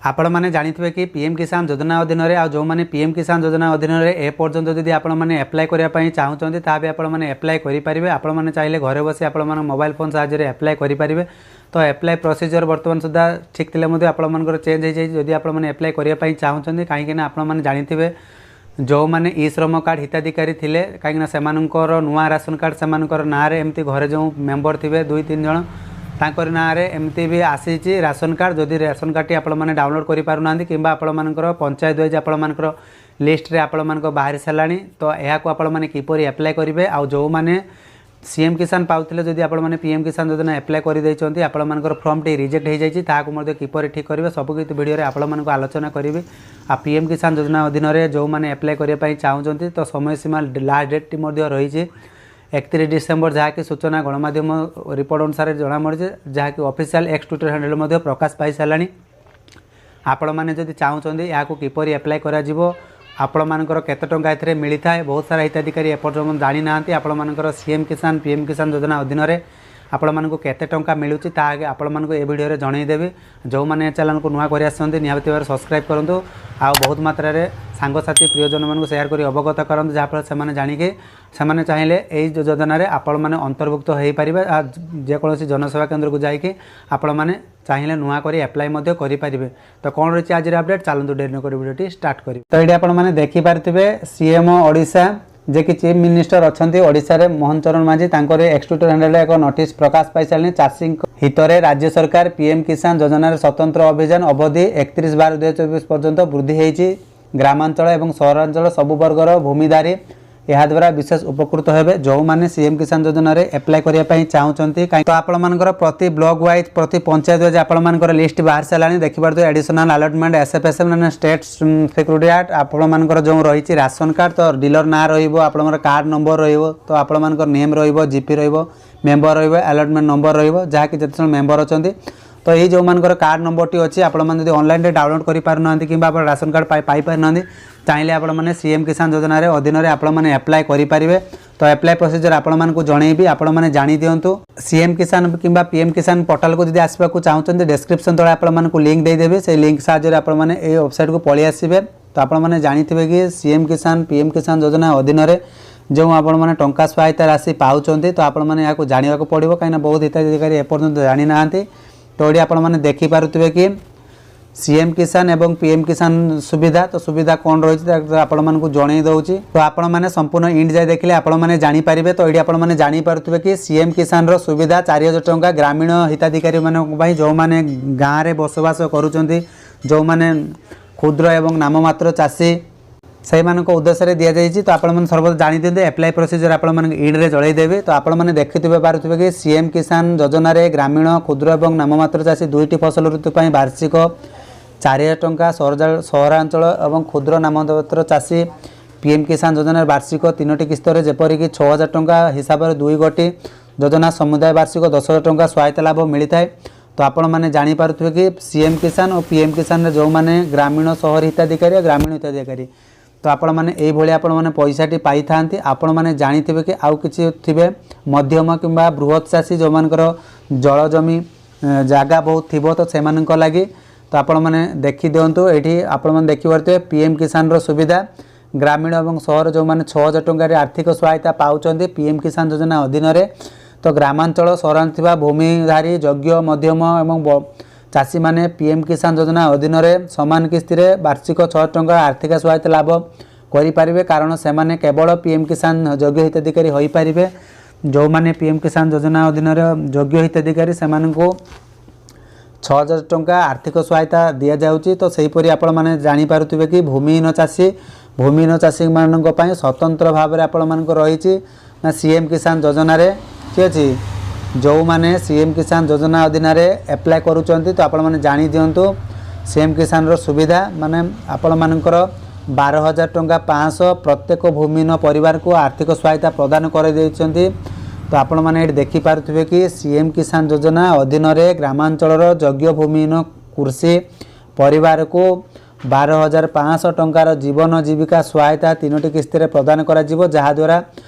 आपण मैंने जानिथिबे कि पीएम किसान योजना अधीन में जो मैंने पीएम किसान योजना अधीन में एपर्यंत जदि आपण मैंने एप्लाय करने चाहूँगी ता भी आपण मैंने एप्लाय करेंगे। आपण मैंने चाहिए घर बसी आपण मैंने मोबाइल फोन साहाय्य एप्लाय करेंगे। तो एप्लाय प्रोसीजर बर्तमान सुधा ठीक थे आपंकर चेंज हो जाए। जदि मैंने एप्लाय करने चाहूँगी कहीं आपने जानिथिबे जो मैंने ई श्रम कार्ड हिताधिकारी थे कहीं से नुआ राशन कार्ड से ना एमती घरे जो मेम्बर थे 2-3 जन तांकर ना रे एमती भी आसी राशन कार्ड। जदि राशन कार्ड टी आपण मैंने डाउनलोड करि पारु नांदी किंबा आपण मानकर पंचायत वाइज आपण मानकर लिस्ट रे आपण मानकर बाहर सालानी तो यह को आपण माने किपरि अप्लाई करिवे। आ जो माने सीएम किसान पाउथिले जदि आपण माने पीएम किसान योजना अप्लाई करि दैचंती आपण मानकर फॉर्म टी रिजेक्ट हो जाइछि ताहाको मध्ये किपरि ठीक करिवे सब किछि वीडियो रे आपण मानको आलोचना करिवे। आ पीएम किसान योजना अधीन रे जो माने अप्लाई करिया पई चाहउचंती तो समय सीमा लास्ट डेट टी मध्ये रहिछि 31 डिसेम्बर जहाँकि सूचना गणमाध्यम रिपोर्ट अनुसार जना मिली जहाँकि ऑफिशियल एक्स ट्विटर हैंडल मध्ये प्रकाश पाई साराणी। आपण मैंने जदि चाहूँगी या किपरि अप्लाई करा आपण मानकर केते टंका एथिरे मिलता है बहुत सारा हिताधिकारी एपर्यंत जानी ना आपण मानकर सीएम किसान पीएम किसान योजना अधीन में आपण मानक केते टंका मिलुची ता आगे आपण मानक ए वीडियो रे जणैदेबी। जो माने चैनल को नुआ करि आछन्ती निहाती भाबे सब्सक्राइब करंतु आ बहुत मात्रा रे सांगसाथी प्रियजन मानक शेयर करी अवगत करंतु जहाँ फल से जानिके से चाहिए यही योजना रे आपण माने अंतर्भुक्त हो पारिबे। जेकोसी जनसेवा केंद्र को जाइके आपण माने चाहिए नुआ करी अप्लाई मध्य करि पारिबे। तो कौन रही आज अपडेट चलतु डेरी नक वीडियो स्टार्ट करी। तो ये आपण माने देखि पारथिबे सीएम ओडिशा जे कि चीफ मिनिस्टर अच्छा ओडिशा रे मोहन चरण मांझी तांकर एक्स ट्विटर हैंडल एक नोटिस प्रकाश पाई सारे चाषी हित में राज्य सरकार पीएम किसान योजना स्वतंत्र अभियान अवधि 31/12/2024 पर्यंत वृद्धि होती। ग्रामांचल और सहरांचल सबु वर्गर भूमिधारी यह द्वारा विशेष उपकृत हेबे। जो माने सीएम किसान योजना रे अप्लाई करने चाहूँगी तो आपण मानकर प्रति ब्लॉक वाइज प्रति पंचायत वाइज आपण मानकर लिस्ट बाहर साराणी देखि पारथि एडिशनल अलॉटमेंट एसएफएसएम माने स्टेट सिक्योरिटी एक्ट आपण मानकर जो रही राशन कार्ड तो डीलर ना रहिबो आपण कार्ड नंबर रहिबो तो आपण मानकर नेम रहिबो जीपी रहिबो मेंबर रहिबो अलॉटमेंट नंबर रहिबो जहाँकि जते जन मेंबर अछंती तो यही जो मानकर कार्ड नंबर टी अच्छी आपण मैंने ऑनलाइन रे डाउनलोड करि पारनांती किंबा आपण राशन कार्ड पाई पारनांती चाहिए आपण मैंने सीएम किसान योजना रे अधीन रे आपण मैंने अप्लाई करि पारिबे। तो अप्लाई प्रोसीजर आपण मानकु जणैबी आपण मैंने जानि दियंतु। सीएम किसान किंबा पीएम किसान पोर्टल को जदि आसबा को चाहउचंती डिस्क्रिप्शन तळे आपण मानकु लिंक दे देबे से लिंक साहाय्य रे आपण मैंने ए वेबसाइट को पळि आसीबे। तो आपण मैंने जानिथिबे कि सीएम किसान पीएम किसान योजना अधीन रे जो आपण मैंने टंका सहायता राशि पाउचंती तो आपण मैंने याको जानिबा को पड़िबो काइना बहुत हिताधिकारी एपर्यंत जानि नाहांती। तो ये आपण मैंने देखि पारुथिबे कि सीएम किसान एवं पीएम किसान सुविधा तो सुविधा कौन रही आपण मानकु जणै दउची। तो आपण माने संपूर्ण इंड जाय देखले आपण माने जानि पारिबे। तो ये आपण माने जानि पारुथिबे कि सीएम किसान रो सुविधा 4000 टंका ग्रामीण हिताधिकारी मानक भाई जो माने गाँ रे बसवास करूचंती जो माने क्षुद्र एवं नाममात्र चाषी से उद्देश्य दि जाइए। तो आपण सर्वदा जानी दिंते अप्लाई प्रोसीजर आपण इंड रे जळै देबे। तो आपण मैंने देखिथिबे पारुथिबे कि सीएम किसान योजना रे ग्रामीण क्षुद्र एवं नाममात्र चाषी 2टी फसल ऋतु पई वार्षिक 4000 टंका सहरांचल एवं क्षुद्र नाममात्र चाषी पीएम किसान योजना वार्षिक 3टी किस्त रे जेपरिक 6000 टंका हिसाब से 2 गोटी योजना समुदाय वार्षिक 10,000 टंका सहायता लाभ मिलता है। तो आपण मैंने जानी पारुथिबे कि सीएम किसान और पीएम किसान जो माने ग्रामीण शहर हिताधिकारी ग्रामीण हिताधिकारी तो आपण मैंने ये आपण मैंने पैसाटी पाई थांती। आपण मैंने जानिथिबे कि आउ किछि थिबे मध्यम किंबा बृहत चाषी जो मानकर जल जमी जागा बहुत थिबो तो सेमानक लागि तो आपण मैंने देखि दियंतु। एठी आपण मैंने देखि पारथिबे पीएम किसान रो सुविधा ग्रामीण एवं शहर जो माने 6000 टंका रे आर्थिक सहायता पाउचंती पीएम किसान योजना अधीन रे। तो ग्रामांचल सहरांचल थिबा भूमिधारी योग्य मध्यम एवं चाषी माने पीएम किसान योजना अधीन में समान किस्ती रे वार्षिक 6 टंका आर्थिक सहायता लाभ करें कारण से माने केवल पीएम किसान योग्य हिताधिकारी हो पारे। जो माने पीएम किसान योजना अधीन योग्य हिताधिकारी से 6000 टंका आर्थिक सहायता दि जाउची। तो सेहीपरि आपण माने जानि पारुथिबे कि भूमिहीन चाषी मानक पई स्वतंत्र भाव में आपण मानक रही ना सीएम किसान योजना रे कि अछि जो माने सीएम किसान योजना अधीन में अप्लाई करूचंती। तो आपण माने जानि दियंतु सीएम किसान रो सुविधा माने आपण मानकर 12,000 टंका 500 प्रत्येक भूमिहीन परिवार को आर्थिक सहायता प्रदान कर देइचंती। तो आपण माने एठी देखि पारुथिबे कि सीएम किसान योजना अधीन में ग्रामांचल योग्य भूमिहीन कृषि परिवार को 12,500 टंकार जीवन जीविका सहायता 3टी किस्ती रे प्रदान करा जिवो जहा द्वारा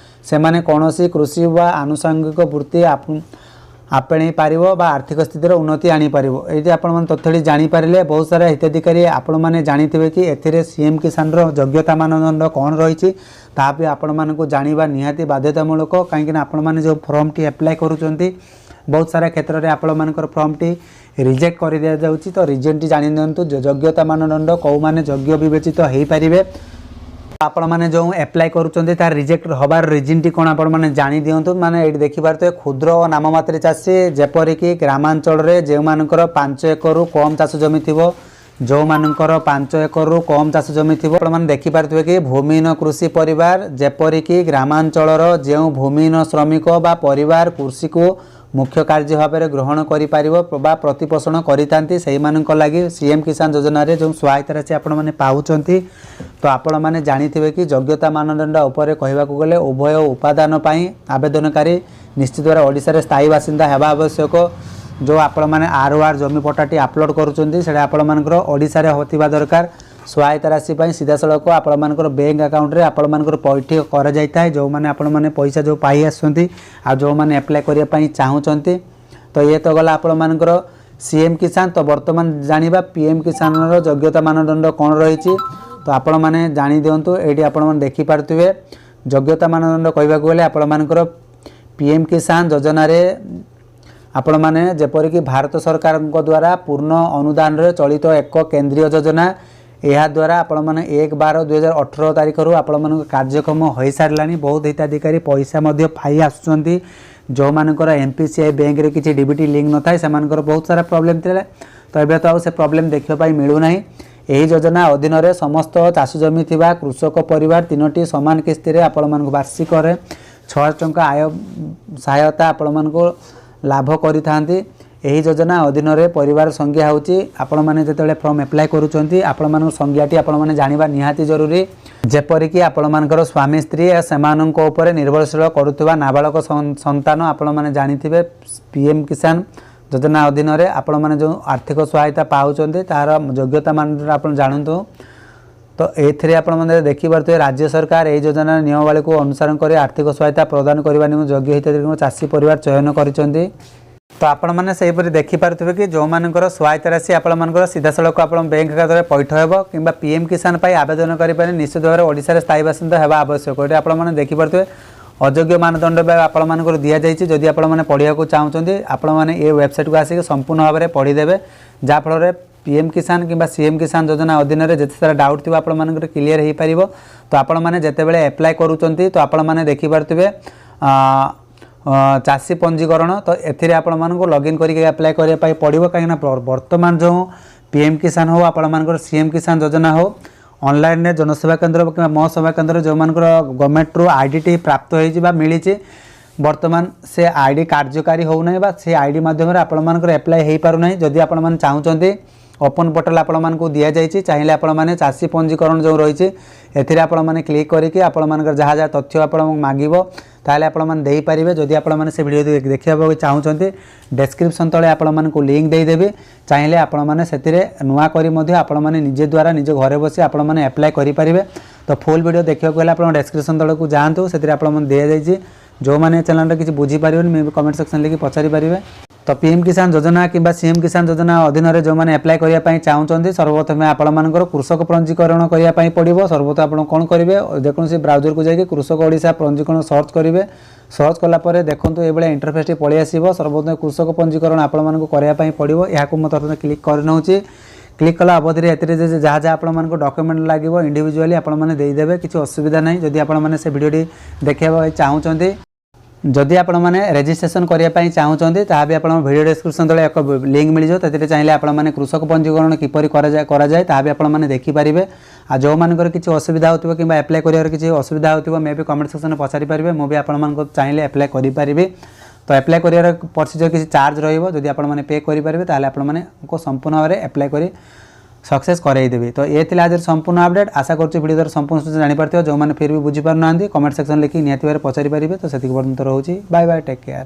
से माने कौनसी कृषि व आनुषंगिक वृत्ति ଆପଣେଇ ପାରିବ ବା ଆର୍ଥିକ ସ୍ଥିତିର ଉନ୍ନତି ଆଣିପାରିବ। ଏଇଠି ଆପଣମାନେ ତଥ୍ୟଟି ଜାଣିପାରିଲେ। ବହୁତ ସାରା ହିତାଧିକାରୀ ଆପଣମାନେ ଜାଣିଥିବେ କି ଏଥିରେ ସିଏମ୍ କିଷାନର ଯୋଗ୍ୟତା ମାନଦଣ୍ଡ କ'ଣ ରହିଛି, ତାହା ବି ଆପଣମାନଙ୍କୁ ଜାଣିବା ନିହାତି ବାଧ୍ୟତାମୂଳକ। କାହିଁକିନା ଆପଣମାନେ ଯେଉଁ ଫର୍ମଟି ଆପ୍ଲାଏ କରୁଛନ୍ତି, ବହୁତ ସାରା କ୍ଷେତ୍ରରେ ଆପଣମାନଙ୍କର ଫର୍ମଟି ରିଜେକ୍ଟ କରିଦିଆଯାଉଛି। ତ ରିଜେକ୍ଟଟି ଜାଣି ନିଅନ୍ତୁ, ଯୋଗ୍ୟତା ମାନଦଣ୍ଡ କେଉଁମାନେ ଯୋଗ୍ୟ ବିବେଚିତ ହୋଇପାରିବେ। ଆପଣମାନେ ଯେଉଁ ଆପ୍ଲାଏ କରୁଛନ୍ତି ତାର ରିଜେକ୍ଟ ହେବାର ରିଜିନଟି କ'ଣ ଆପଣମାନେ ଜାଣି ଦିଅନ୍ତୁ। ମାନେ ଏଇଠି ଦେଖିପାରୁଥିବେ କ୍ଷୁଦ୍ର ଓ ନାମମାତ୍ରୀ ଚାଷୀ, ଯେପରିକି ଗ୍ରାମାଞ୍ଚଳରେ ଯେଉଁମାନଙ୍କର 5 ଏକରରୁ କମ୍ ଚାଷ ଜମି ଥିବ, ଯେଉଁମାନଙ୍କର 5 ଏକରରୁ କମ୍ ଚାଷ ଜମି ଥିବ, ଆପଣମାନେ ଦେଖିପାରୁଥିବେ କି ଭୂମିହୀନ କୃଷି ପରିବାର, ଯେପରିକି ଗ୍ରାମାଞ୍ଚଳର ଯେଉଁ ଭୂମିହୀନ ଶ୍ରମିକ ବା ପରିବାର କୃଷିକୁ ମୁଖ୍ୟ କାର୍ଯ୍ୟ ଭାବରେ ଗ୍ରହଣ କରିପାରିବ ବା ପ୍ରତିପୋଷଣ କରିଥାନ୍ତି, ସେଇମାନଙ୍କ ଲାଗି ସିଏମ୍ କିଷାନ ଯୋଜନାରେ ଯେଉଁ ସହାୟତା ରାଶି ଆପଣମାନେ ପାଉଛନ୍ତି। ତ ଆପଣମାନେ ଜାଣିଥିବେ କି ଯୋଗ୍ୟତା ମାନଦଣ୍ଡ ଉପରେ କହିବାକୁ ଗଲେ ଉଭୟ ଉପାଦାନ ପାଇଁ ଆବେଦନକାରୀ ନିଶ୍ଚିତ ଭାବରେ ଓଡ଼ିଶାରେ ସ୍ଥାୟୀ ବାସିନ୍ଦା ହେବା ଆବଶ୍ୟକ। ଯେଉଁ ଆପଣମାନେ ROR ଜମି ପଟ୍ଟାଟି ଆପଲୋଡ଼ କରୁଛନ୍ତି ସେଇଟା ଆପଣମାନଙ୍କର ଓଡ଼ିଶାରେ ହେଉଥିବା ଦରକାର। ସହାୟତା ରାଶି ପାଇଁ ସିଧାସଳଖ ଆପଣମାନଙ୍କର ବ୍ୟାଙ୍କ ଆକାଉଣ୍ଟରେ ଆପଣମାନଙ୍କର ପଇଠ କରାଯାଇଥାଏ, ଯେଉଁମାନେ ଆପଣମାନେ ପଇସା ଯେଉଁ ପାଇ ଆସୁଛନ୍ତି ଆଉ ଯେଉଁମାନେ ଆପ୍ଲାଏ କରିବା ପାଇଁ ଚାହୁଁଛନ୍ତି। ତ ଇଏ ତ ଗଲା ଆପଣମାନଙ୍କର ସିଏମ୍ କିଷାନ। ତ ବର୍ତ୍ତମାନ ଜାଣିବା PM କିଷାନର ଯୋଗ୍ୟତା ମାନଦଣ୍ଡ କ'ଣ ରହିଛି। ତ ଆପଣମାନେ ଜାଣି ଦିଅନ୍ତୁ। ଏଇଠି ଆପଣମାନେ ଦେଖିପାରୁଥିବେ ଯୋଗ୍ୟତା ମାନଦଣ୍ଡ କହିବାକୁ ଗଲେ ଆପଣମାନଙ୍କର PM କିଷାନ ଯୋଜନାରେ ଆପଣମାନେ ଯେପରିକି ଭାରତ ସରକାରଙ୍କ ଦ୍ୱାରା ପୂର୍ଣ୍ଣ ଅନୁଦାନରେ ଚଳିତ ଏକ କେନ୍ଦ୍ରୀୟ ଯୋଜନା। ଏହାଦ୍ୱାରା ଆପଣମାନେ 1/12/2018 ତାରିଖରୁ ଆପଣମାନଙ୍କ କାର୍ଯ୍ୟକ୍ରମ ହୋଇସାରିଲାଣି। ବହୁତ ହିତାଧିକାରୀ ପଇସା ମଧ୍ୟ ପାଇ ଆସୁଛନ୍ତି। ଯେଉଁମାନଙ୍କର MPCI ବ୍ୟାଙ୍କରେ କିଛି DBT ଲିଙ୍କ୍ ନଥାଏ ସେମାନଙ୍କର ବହୁତ ସାରା ପ୍ରୋବ୍ଲେମ୍ ଥିଲା। ତ ଏବେ ତ ଆଉ ସେ ପ୍ରୋବ୍ଲେମ୍ ଦେଖିବା ପାଇଁ ମିଳୁନାହିଁ। ଏହି ଯୋଜନା ଅଧୀନରେ ସମସ୍ତ ଚାଷ ଜମି ଥିବା କୃଷକ ପରିବାର 3ଟି ସମାନ କିସ୍ତିରେ ଆପଣମାନଙ୍କୁ ବାର୍ଷିକରେ 6,000 ଟଙ୍କା ଆୟ ସହାୟତା ଆପଣମାନଙ୍କୁ ଲାଭ କରିଥାନ୍ତି। ଏହି ଯୋଜନା ଅଧୀନରେ ପରିବାର ସଂଖ୍ୟା ହେଉଛି ଆପଣମାନେ ଯେତେବେଳେ ଫର୍ମ ଆପ୍ଲାଏ କରୁଛନ୍ତି ଆପଣମାନଙ୍କ ସଂଖ୍ୟାଟି ଆପଣମାନେ ଜାଣିବା ନିହାତି ଜରୁରୀ। ଯେପରିକି ଆପଣମାନଙ୍କର ସ୍ୱାମୀ ସ୍ତ୍ରୀ ସେମାନଙ୍କ ଉପରେ ନିର୍ଭରଶୀଳ କରୁଥିବା ନାବାଳକ ସନ୍ତାନ ଆପଣମାନେ ଜାଣିଥିବେ PM କିଷାନ ଯୋଜନା ଅଧୀନରେ ଆପଣମାନେ ଯେଉଁ ଆର୍ଥିକ ସହାୟତା ପାଉଛନ୍ତି ତାହାର ଯୋଗ୍ୟତା ମାନଦଣ୍ଡ ଆପଣ ଜାଣନ୍ତୁ। ତ ଏଥିରେ ଆପଣମାନେ ଦେଖିପାରୁଥିବେ ରାଜ୍ୟ ସରକାର ଏହି ଯୋଜନାର ନିୟମାବଳୀକୁ ଅନୁସରଣ କରି ଆର୍ଥିକ ସହାୟତା ପ୍ରଦାନ କରିବା ନିମନ୍ତେ ଯୋଗ୍ୟ ହିତାଧିକାରୀଙ୍କୁ ଚାଷୀ ପରିବାର ଚୟନ କରିଛନ୍ତି। ତ ଆପଣମାନେ ସେହିପରି ଦେଖିପାରୁଥିବେ କି ଯେଉଁମାନଙ୍କର ସହାୟତା ରାଶି ଆପଣମାନଙ୍କର ସିଧାସଳଖ ଆପଣ ବ୍ୟାଙ୍କ ଖାତାରେ ପଇଠ ହେବ କିମ୍ବା PM କିଷାନ ପାଇଁ ଆବେଦନ କରିପାରେ ନିଶ୍ଚିତ ଭାବରେ ଓଡ଼ିଶାରେ ସ୍ଥାୟୀ ବାସିନ୍ଦା ହେବା ଆବଶ୍ୟକ। ଏଠି ଆପଣମାନେ ଦେଖିପାରୁଥିବେ ଅଯୋଗ୍ୟ ମାନଦଣ୍ଡ ଆପଣମାନଙ୍କର ଦିଆଯାଇଛି। ଯଦି ଆପଣମାନେ ପଢ଼ିବାକୁ ଚାହୁଁଛନ୍ତି ଆପଣମାନେ ଏ ୱେବସାଇଟକୁ ଆସିକି ସମ୍ପୂର୍ଣ୍ଣ ଭାବରେ ପଢ଼ିଦେବେ, ଯାହାଫଳରେ PM କିଷାନ କିମ୍ବା ସିଏମ୍ କିଷାନ ଯୋଜନା ଅଧୀନରେ ଯେତେ ସାରା ଡାଉଟ୍ ଥିବ ଆପଣମାନଙ୍କର କ୍ଲିୟର ହୋଇପାରିବ। ତ ଆପଣମାନେ ଯେତେବେଳେ ଆପ୍ଲାଏ କରୁଛନ୍ତି ତ ଆପଣମାନେ ଦେଖିପାରୁଥିବେ ଚାଷୀ ପଞ୍ଜୀକରଣ। ତ ଏଥିରେ ଆପଣମାନଙ୍କୁ ଲଗ୍ଇନ୍ କରିକି ଆପ୍ଲାଏ କରିବା ପାଇଁ ପଡ଼ିବ। କାହିଁକିନା ବର୍ତ୍ତମାନ ଯେଉଁ PM କିଷାନ ହେଉ ଆପଣମାନଙ୍କର ସିଏମ୍ କିଷାନ ଯୋଜନା ହେଉ ଅନଲାଇନ୍ରେ ଜନସେବା କେନ୍ଦ୍ର କିମ୍ବା ମୋ ସେବା କେନ୍ଦ୍ର ଯେଉଁମାନଙ୍କର ଗଭର୍ଣ୍ଣମେଣ୍ଟରୁ ଆଇଡ଼ିଟି ପ୍ରାପ୍ତ ହୋଇଛି ବା ମିଳିଛି, ବର୍ତ୍ତମାନ ସେ ଆଇଡ଼ି କାର୍ଯ୍ୟକାରୀ ହେଉନାହିଁ ବା ସେ ଆଇଡ଼ି ମାଧ୍ୟମରେ ଆପଣମାନଙ୍କର ଆପ୍ଲାଏ ହୋଇପାରୁନାହିଁ। ଯଦି ଆପଣମାନେ ଚାହୁଁଛନ୍ତି ଓପନ୍ ପୋର୍ଟାଲ ଆପଣମାନଙ୍କୁ ଦିଆଯାଇଛି, ଚାହିଁଲେ ଆପଣମାନେ ଚାଷୀ ପଞ୍ଜୀକରଣ ଯେଉଁ ରହିଛି ଏଥିରେ ଆପଣମାନେ କ୍ଲିକ୍ କରିକି ଆପଣମାନଙ୍କର ଯାହା ଯାହା ତଥ୍ୟ ଆପଣଙ୍କୁ ମାଗିବ ତାହେଲେ ଆପଣମାନେ ଦେଇପାରିବେ। ଯଦି ଆପଣମାନେ ସେ ଭିଡ଼ିଓ ଦେଖିବାକୁ ଚାହୁଁଛନ୍ତି ଡେସ୍କ୍ରିପ୍ସନ୍ ତଳେ ଆପଣମାନଙ୍କୁ ଲିଙ୍କ୍ ଦେଇଦେବି, ଚାହିଁଲେ ଆପଣମାନେ ସେଥିରେ ନୂଆ କରି ମଧ୍ୟ ଆପଣମାନେ ନିଜେ ଦ୍ୱାରା ନିଜ ଘରେ ବସି ଆପଣମାନେ ଆପ୍ଲାଏ କରିପାରିବେ। ତ ଫୁଲ୍ ଭିଡ଼ିଓ ଦେଖିବାକୁ ହେଲେ ଆପଣ ଡେସ୍କ୍ରିପ୍ସନ୍ ତଳକୁ ଯାଆନ୍ତୁ, ସେଥିରେ ଆପଣମାନେ ଦିଆଯାଇଛି। ଯେଉଁମାନେ ଚ୍ୟାନେଲରେ କିଛି ବୁଝିପାରିବେନି ମେ ବି କମେଣ୍ଟ ସେକ୍ସନ୍ ଲେଖି ପଚାରିପାରିବେ। ତ PM କିଷାନ ଯୋଜନା କିମ୍ବା ସିଏମ୍ କିଷାନ ଯୋଜନା ଅଧୀନରେ ଯେଉଁମାନେ ଆପ୍ଲାଏ କରିବା ପାଇଁ ଚାହୁଁଛନ୍ତି ସର୍ବପ୍ରଥମେ ଆପଣମାନଙ୍କର କୃଷକ ପଞ୍ଜୀକରଣ କରିବା ପାଇଁ ପଡ଼ିବ। ସର୍ବପ୍ରଥମେ ଆପଣ କ'ଣ କରିବେ, ଯେକୌଣସି ବ୍ରାଉଜରକୁ ଯାଇକି କୃଷକ ଓଡ଼ିଶା ପଞ୍ଜୀକରଣ ସର୍ଚ୍ଚ କରିବେ। ସର୍ଚ୍ଚ କଲା ପରେ ଦେଖନ୍ତୁ ଏଭଳିଆ ଇଣ୍ଟରଫେସ୍ଟି ପଳେଇ ଆସିବ। ସର୍ବପ୍ରଥମେ କୃଷକ ପଞ୍ଜୀକରଣ ଆପଣମାନଙ୍କୁ କରିବା ପାଇଁ ପଡ଼ିବ। ଏହାକୁ ମୁଁ ପ୍ରଥମେ କ୍ଲିକ୍ କରିନେଉଛି। କ୍ଲିକ୍ କଲା ଅବଧିରେ ଏଥିରେ ଯାହା ଯାହା ଆପଣମାନଙ୍କୁ ଡକ୍ୟୁମେଣ୍ଟ ଲାଗିବ ଇଣ୍ଡିଭିଜୁଆଲି ଆପଣମାନେ ଦେଇଦେବେ, କିଛି ଅସୁବିଧା ନାହିଁ। ଯଦି ଆପଣମାନେ ସେ ଭିଡ଼ିଓଟି ଦେଖିବା ପାଇଁ ଚାହୁଁଛନ୍ତି, ଯଦି ଆପଣମାନେ ରେଜିଷ୍ଟ୍ରେସନ୍ କରିବା ପାଇଁ ଚାହୁଁଛନ୍ତି ତାହା ବି ଆପଣଙ୍କ ଭିଡ଼ିଓ ଡେସ୍କ୍ରିପ୍ସନ୍ ତଳେ ଏକ ଲିଙ୍କ୍ ମିଳିଯିବ। ସେଥିରେ ଚାହିଁଲେ ଆପଣମାନେ କୃଷକ ପଞ୍ଜୀକରଣ କିପରି କରାଯାଏ ତାହା ବି ଆପଣମାନେ ଦେଖିପାରିବେ। ଆଉ ଯେଉଁମାନଙ୍କର କିଛି ଅସୁବିଧା ହେଉଥିବ କିମ୍ବା ଆପ୍ଲାଏ କରିବାର କିଛି ଅସୁବିଧା ହେଉଥିବ ମେ ବି କମେଣ୍ଟ ସେକ୍ସନ୍ରେ ପଚାରିପାରିବେ, ମୁଁ ବି ଆପଣମାନଙ୍କୁ ଚାହିଁଲେ ଆପ୍ଲାଏ କରିପାରିବି। ତ ଆପ୍ଲାଏ କରିବାର ପ୍ରୋସିଜର୍ କିଛି ଚାର୍ଜ ରହିବ, ଯଦି ଆପଣମାନେ ପେ କରିପାରିବେ ତାହେଲେ ଆପଣମାନଙ୍କୁ ସମ୍ପୂର୍ଣ୍ଣ ଭାବରେ ଆପ୍ଲାଏ କରି सक्सेस कराइदेवी। तो ये आज संपूर्ण अपडेट आशा करुँच भिडियो द्वारा संपूर्ण सूचना जानीपार जो मैंने फिर भी बुझीपार ना कमेंट सेक्शन लिखी निहाती भाव पचारि पारे। तो से पर्यंत रोचे बाय बाय टेक केयर।